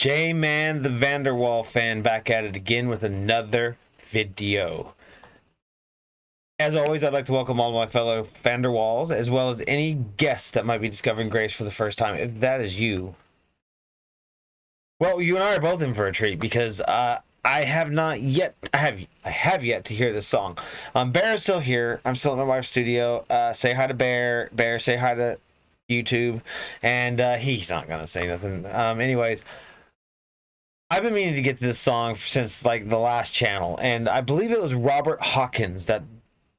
J-Man, the Vanderwaal fan, back at it again with another video. As always, I'd like to welcome all my fellow Vanderwaals, as well as any guests that might be discovering Grace for the first time. If that is you, well, you and I are both in for a treat because I have yet to hear this song. Bear is still here. I'm still at my wife's studio. Say hi to Bear. Bear, say hi to YouTube, and he's not gonna say nothing. Anyways. I've been meaning to get to this song since like the last channel, and I believe it was Robert Hawkins that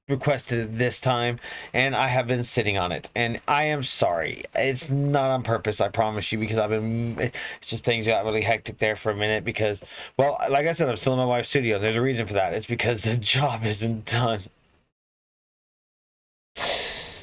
requested it this time, and I have been sitting on it, and I am sorry. It's not on purpose, I promise you, because it's just things got really hectic there for a minute because, well, like I said, I'm still in my wife's studio. There's a reason for that. It's because the job isn't done.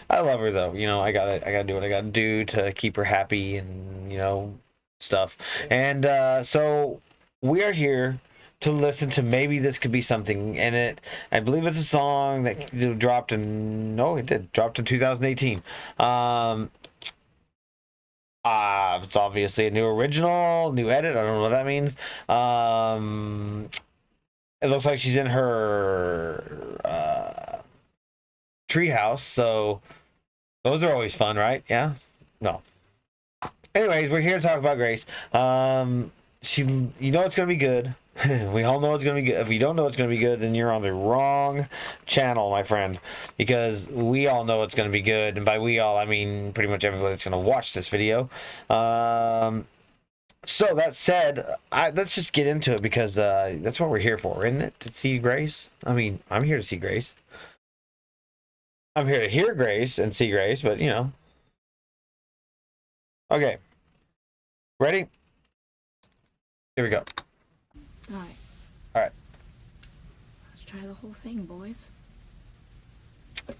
I love her though, you know. I gotta do what I gotta do to keep her happy and, you know, stuff. And so we are here to listen to Maybe This Could Be Something, and I believe it's a song that dropped in 2018. It's obviously a new original, new edit. I don't know what that means. It looks like she's in her treehouse, so those are always fun, right? Yeah? No. Anyways, we're here to talk about Grace. You know it's gonna be good. We all know it's gonna be good. If you don't know it's gonna be good, then you're on the wrong channel, my friend. Because we all know it's gonna be good, and by we all, I mean pretty much everybody that's gonna watch this video. So that said, let's just get into it because that's what we're here for, isn't it? To see Grace. I mean, I'm here to see Grace. I'm here to hear Grace and see Grace, but you know. Okay. Ready? Here we go. Alright. Alright. Let's try the whole thing, boys.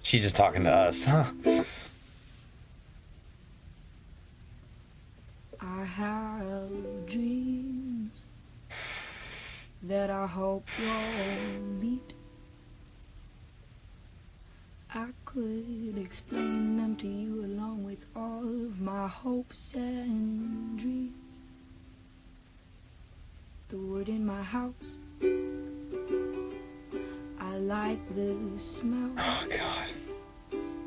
She's just talking to us, huh? I have dreams that I hope you'll meet. I could explain them to you along with all of my hopes and dreams. The word in my house, I like the smell. Oh, God.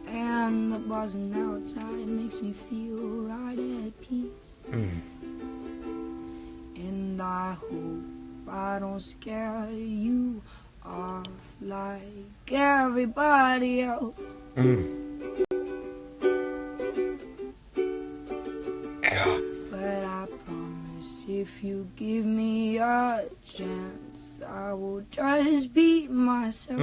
And the buzzing outside makes me feel right at peace. And I hope I don't scare you off like everybody else. God. But I promise if you give me a chance, I will just be myself.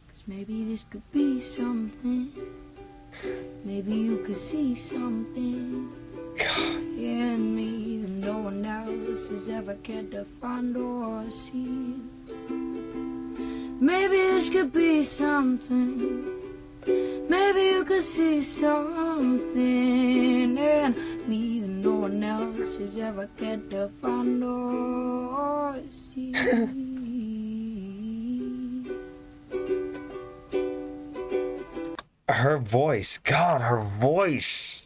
'Cause maybe this could be something. Maybe you could see something in me that no one else has ever cared to find or see. Maybe this could be something. Maybe you could see something in me that no one else has ever cared to find or see. Her voice. God, her voice.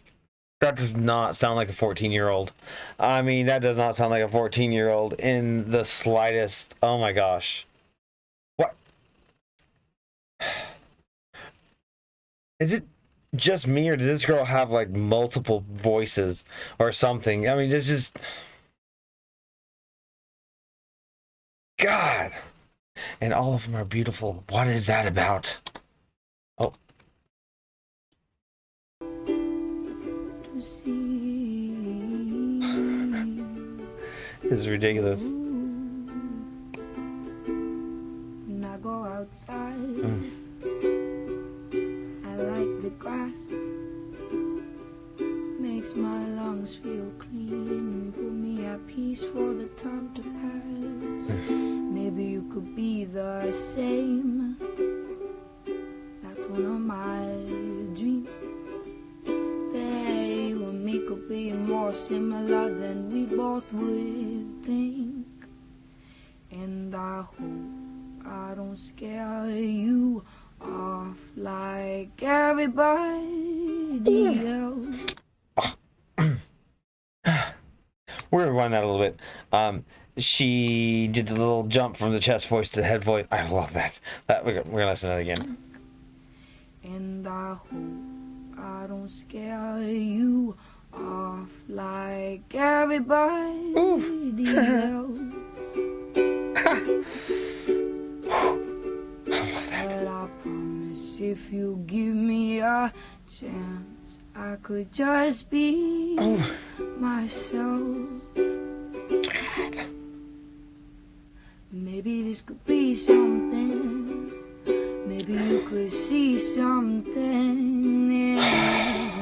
That does not sound like a 14-year-old. I mean, that does not sound like a 14-year-old in the slightest. Oh my gosh. What? Is it just me, or does this girl have like multiple voices or something? I mean, this is... God. And all of them are beautiful. What is that about? Oh. This is ridiculous. When I go outside, I like the grass. Makes my lungs feel clean, put me at peace for the time to pass. Maybe you could be the same. That's one of my dreams. That you and me could be more similar than we both would think. And I hope I don't scare you off like everybody radio. We're gonna run that a little bit. She did the little jump from the chest voice to the head voice. I love that. We're gonna listen to that again. And I hope I don't scare you off like everybody else. But I promise if you give me a chance, I could just be myself. Maybe this could be something. Maybe you could see something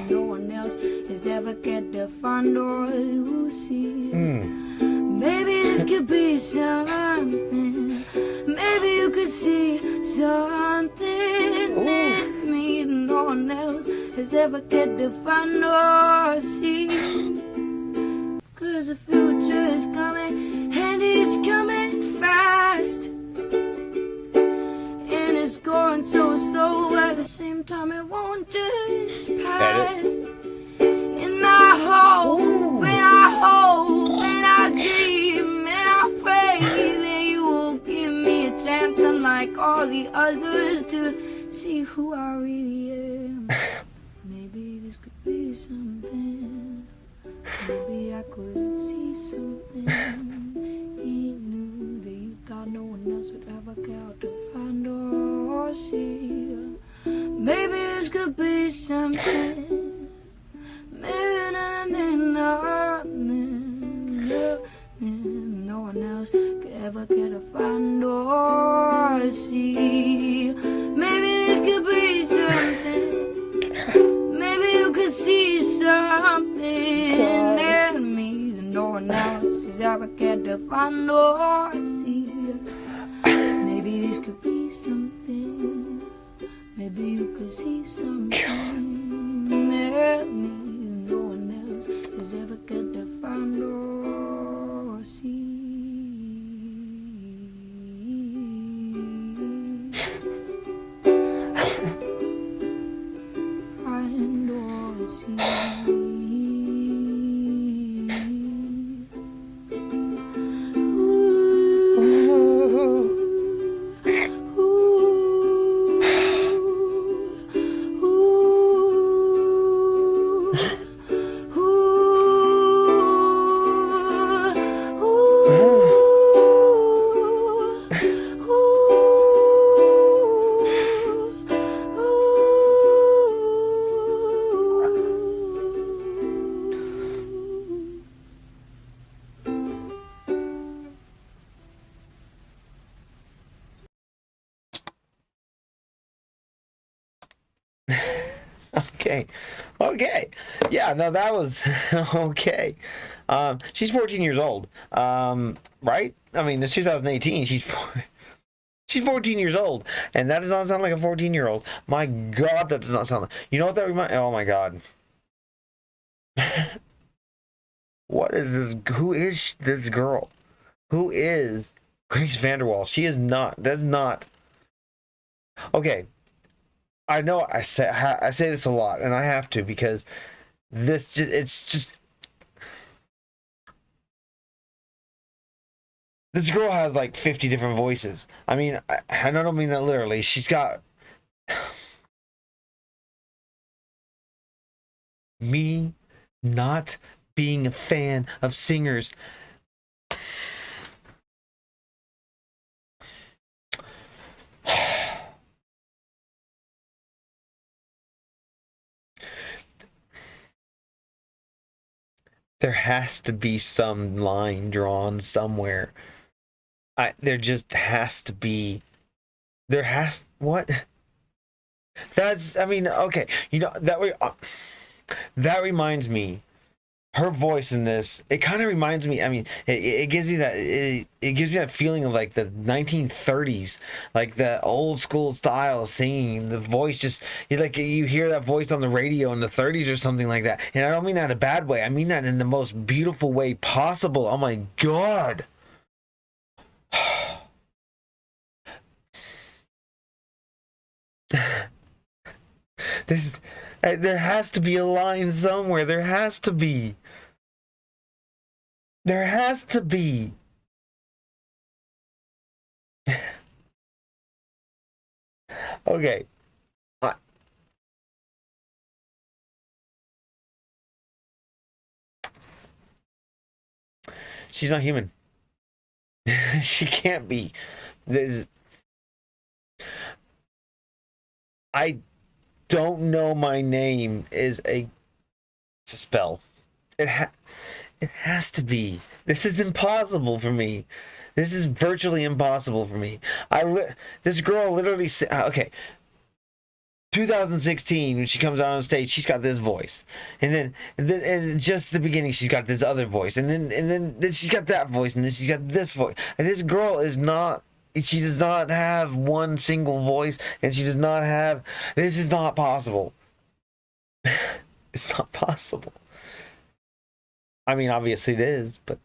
no one else has ever get to find or will see. Maybe this could be something. Maybe you could see something in me no one else has ever get to find or see. Cause the future is coming and it's coming fast. And it's going so slow at the same time it won't just pass. And I hope, and I dream, and I pray that you will give me a chance, unlike all the others, to see who I really am. Maybe this could be something. Maybe I could see something you knew that you thought no one else would ever care to find or see. Maybe this could be something. Maybe no one else could ever care to find or see. Maybe this could be something. Maybe you could see something in me that no one else has ever cared to find or see. Maybe this could be something. Maybe you could see something in me that no one else has ever cared to find or see. Find or see. Okay. Yeah, no, that was okay. She's 14 years old. Right? I mean, it's 2018. She's 14 years old, and that does not sound like a 14-year-old. My God, that does not sound like. You know what that reminds? Oh my God. What is this? Who is this girl? Who is Grace Vanderwaal? She is not. That's not. Okay. I know I say this a lot, and I have to, because it's just this girl has like 50 different voices. I mean, I don't mean that literally. She's got me not being a fan of singers. There has to be some line drawn somewhere. There just has to be. What? That's, I mean, okay. You know, that reminds me, her voice in this, it kind of reminds me, I mean, it gives you that, it gives you that feeling of like the 1930s, like the old school style of singing. The voice just, you hear that voice on the radio in the 30s or something like that. And I don't mean that in a bad way. I mean that in the most beautiful way possible. Oh my God. This There has to be a line somewhere. There has to be. There has to be. Okay. I, she's not human. She can't be. There's, I don't know my name is a spell. It it has to be. This is impossible for me. This is virtually impossible for me. This girl literally okay. 2016 when she comes out on stage, she's got this voice, and just the beginning she's got this other voice, and then she's got that voice, and then she's got this voice. And this girl is not. She does not have one single voice, and she does not have. This is not possible. It's not possible. I mean, obviously it is, but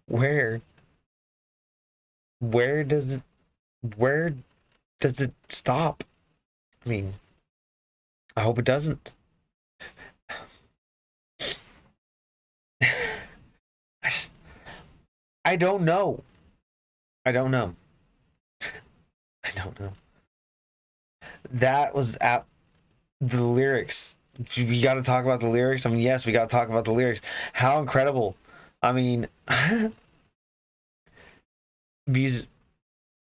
where, where does it, where does it stop? I mean, I hope it doesn't. I just, I don't know. I don't know. I don't know. That was at the lyrics. We got to talk about the lyrics. I mean, yes, we got to talk about the lyrics. How incredible! I mean, music,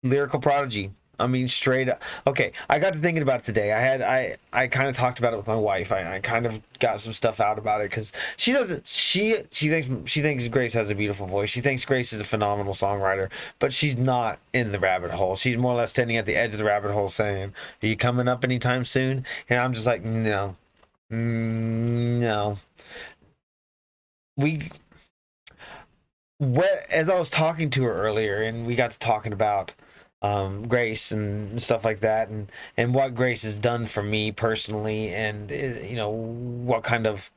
lyrical prodigy. I mean, straight up. Okay, I got to thinking about it today. I kind of talked about it with my wife. I kind of got some stuff out about it because she doesn't. She thinks Grace has a beautiful voice. She thinks Grace is a phenomenal songwriter, but she's not in the rabbit hole. She's more or less standing at the edge of the rabbit hole, saying, "Are you coming up anytime soon?" And I'm just like, no, no. We what as I was talking to her earlier, and we got to talking about Grace and stuff like that, and what Grace has done for me personally, and what kind of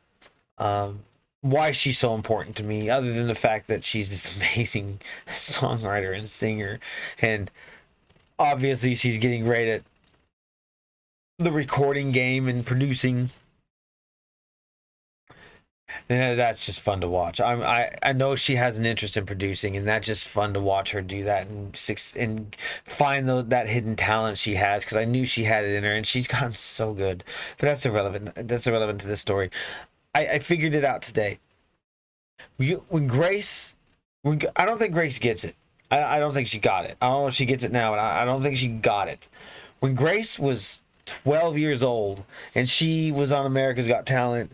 why she's so important to me, other than the fact that she's this amazing songwriter and singer, and obviously she's getting great at the recording game and producing. And that's just fun to watch. I know she has an interest in producing, and that's just fun to watch her do that and find that hidden talent she has. Because I knew she had it in her, and she's gotten so good. But that's irrelevant. That's irrelevant to this story. I figured it out today. When Grace, I don't think Grace gets it. I don't think she got it. I don't know if she gets it now, but I don't think she got it. When Grace was 12 years old and she was on America's Got Talent,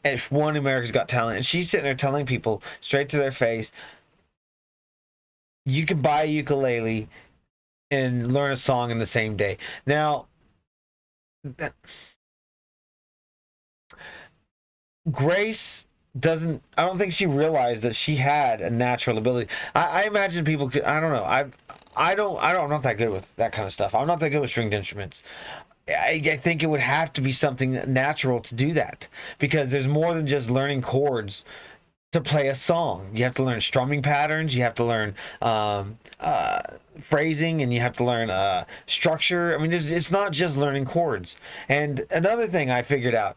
and won America's Got Talent, and she's sitting there telling people straight to their face, you can buy a ukulele and learn a song in the same day. Now, Grace doesn't. I don't think she realized that she had a natural ability. I imagine people could. I don't know. I'm not that good with that kind of stuff. I'm not that good with stringed instruments. I think it would have to be something natural to do that, because there's more than just learning chords to play a song. You have to learn strumming patterns, you have to learn phrasing, and you have to learn structure. I mean, it's not just learning chords. And another thing I figured out,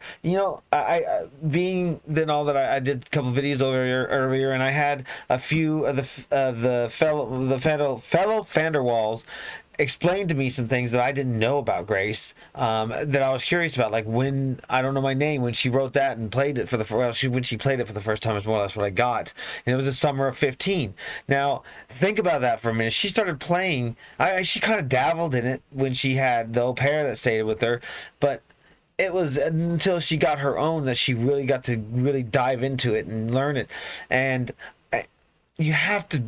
I being then all that I did a couple videos earlier, and I had a few of the fellow Vanderwaals explained to me some things that I didn't know about Grace, that I was curious about. Like, when I don't know my name, when she wrote that and played it for when she played it for the first time is more or less what I got, and it was the summer of 15. Now think about that for a minute. She started playing. She kind of dabbled in it when she had the au pair that stayed with her, but it was until she got her own that she really got to really dive into it and learn it. And you have to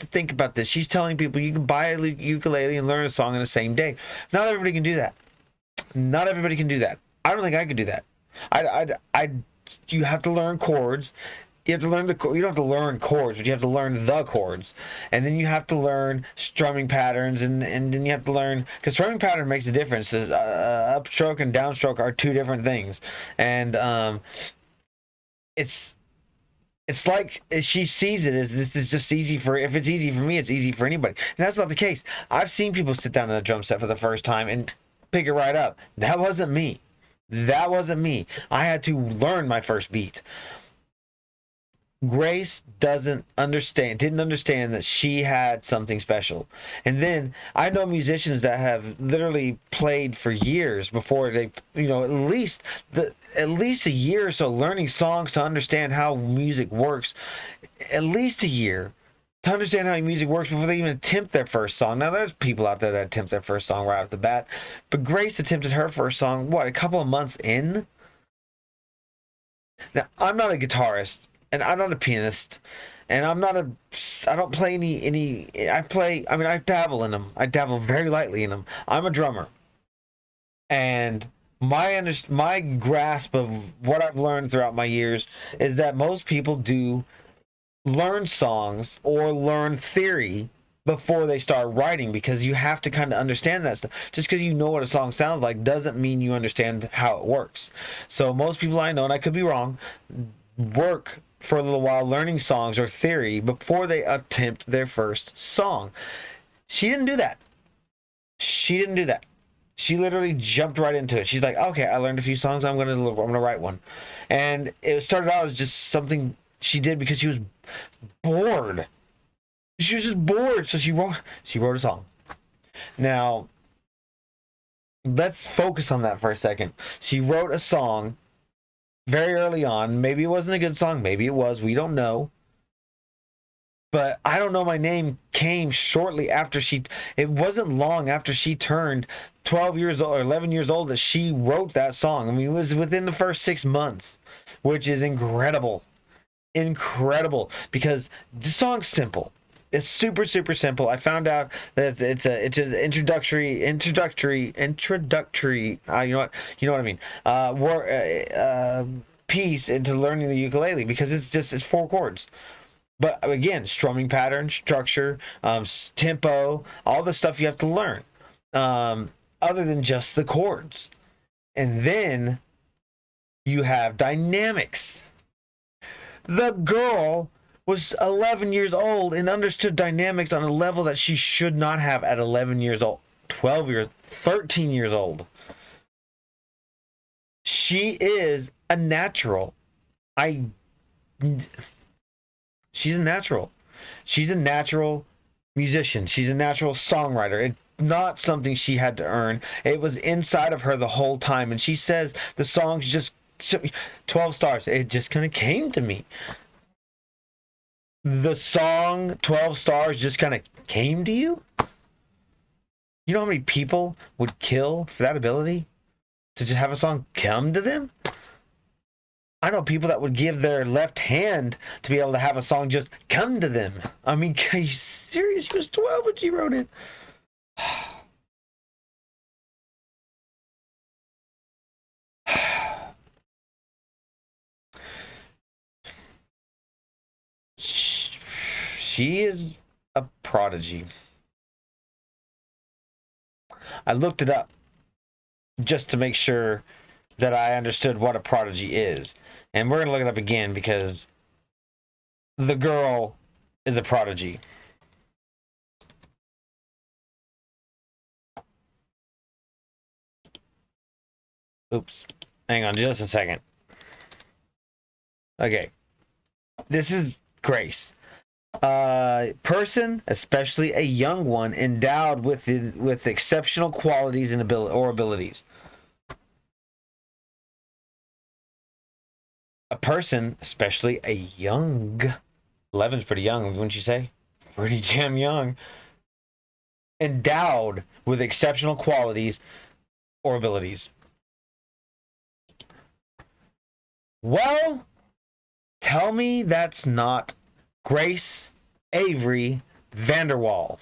think about this. She's telling people you can buy a ukulele and learn a song in the same day. Not everybody can do that. Not everybody can do that. I don't think I could do that. I you have to learn chords. You have to learn you don't have to learn chords, but you have to learn the chords, and then you have to learn strumming patterns, and then you have to learn, because strumming pattern makes a difference. Upstroke and downstroke are two different things, and it's It's like she sees it as this is just easy for, if it's easy for me, it's easy for anybody. And that's not the case. I've seen people sit down in a drum set for the first time and pick it right up. That wasn't me. That wasn't me. I had to learn my first beat. Grace didn't understand that she had something special. And then I know musicians that have literally played for years before they, at least a year or so learning songs to understand how music works. At least a year to understand how music works before they even attempt their first song. Now there's people out there that attempt their first song right off the bat, but Grace attempted her first song, a couple of months in? Now, I'm not a guitarist and I'm not a pianist and I don't play I dabble in them. I dabble very lightly in them. I'm a drummer. And my grasp of what I've learned throughout my years is that most people do learn songs or learn theory before they start writing, because you have to kind of understand that stuff. Just because you know what a song sounds like doesn't mean you understand how it works. So most people I know, and I could be wrong, work for a little while learning songs or theory before they attempt their first song. She didn't do that. She didn't do that. She literally jumped right into it. She's like, okay, I learned a few songs. I'm gonna write one. And it started out as just something she did because she was bored. She was just bored, so she wrote a song. Now, let's focus on that for a second. She wrote a song very early on. Maybe it wasn't a good song. Maybe it was. We don't know. But I Don't Know My Name came shortly after it wasn't long after she turned 12 years old or 11 years old that she wrote that song. I mean, it was within the first 6 months, which is incredible. Incredible, because the song's simple. It's super simple. I found out that it's an introductory. You know what I mean. Piece into learning the ukulele, because it's 4 chords. But again, strumming pattern, structure, tempo, all the stuff you have to learn, other than just the chords. And then you have dynamics. The girl was 11 years old and understood dynamics on a level that she should not have at 11 years old, 13 years old. She is a natural. She's a natural. She's a natural musician. She's a natural songwriter. It's not something she had to earn. It was inside of her the whole time. And she says the songs just 12 stars. It just kind of came to me. The song 12 stars just kind of came to you? You know how many people would kill for that ability? To just have a song come to them? I know people that would give their left hand to be able to have a song just come to them. I mean, are you serious? She was 12 when she wrote it. She is a prodigy. I looked it up just to make sure that I understood what a prodigy is. And we're going to look it up again because the girl is a prodigy. Oops. Hang on just a second. Okay. This is Grace. Person, especially a young one, endowed with exceptional qualities and abilities. A person, especially a young, 11's pretty young, wouldn't you say? Pretty damn young. Endowed with exceptional qualities or abilities. Well, tell me that's not Grace Avery Vanderwaal.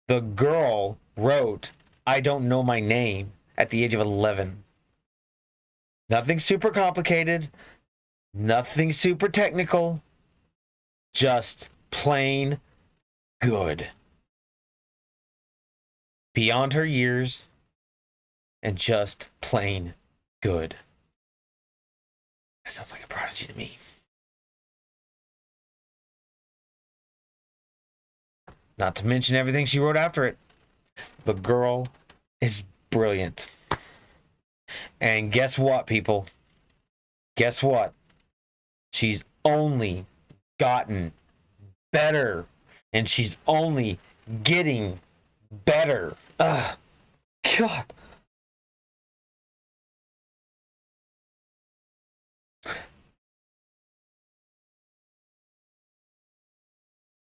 The girl wrote I Don't Know My Name at the age of 11. Nothing super complicated, nothing super technical, just plain good. Beyond her years, and just plain good. That sounds like a prodigy to me. Not to mention everything she wrote after it. The girl is brilliant. And guess what, people? Guess what? She's only gotten better. And she's only getting better. Ugh. God.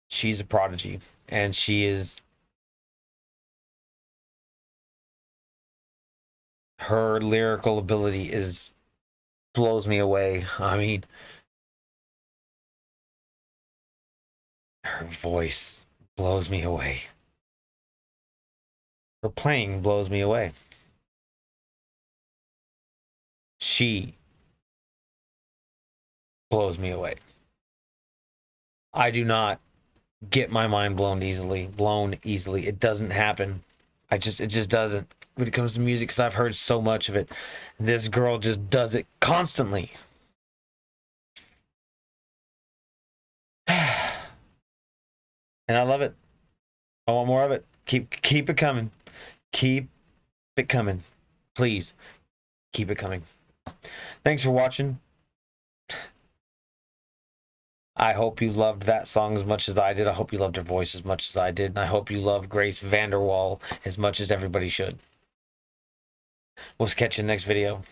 She's a prodigy. And she is... Her lyrical ability is... blows me away. I mean... Her voice blows me away. Her playing blows me away. She blows me away. I do not get my mind blown easily. It doesn't happen. It just doesn't when it comes to music, because I've heard so much of it. This girl just does it constantly. And I love it. I want more of it. Keep it coming. Keep it coming. Please keep it coming. Thanks for watching. I hope you loved that song as much as I did. I hope you loved her voice as much as I did. And I hope you loved Grace Vanderwaal as much as everybody should. We'll catch you in the next video.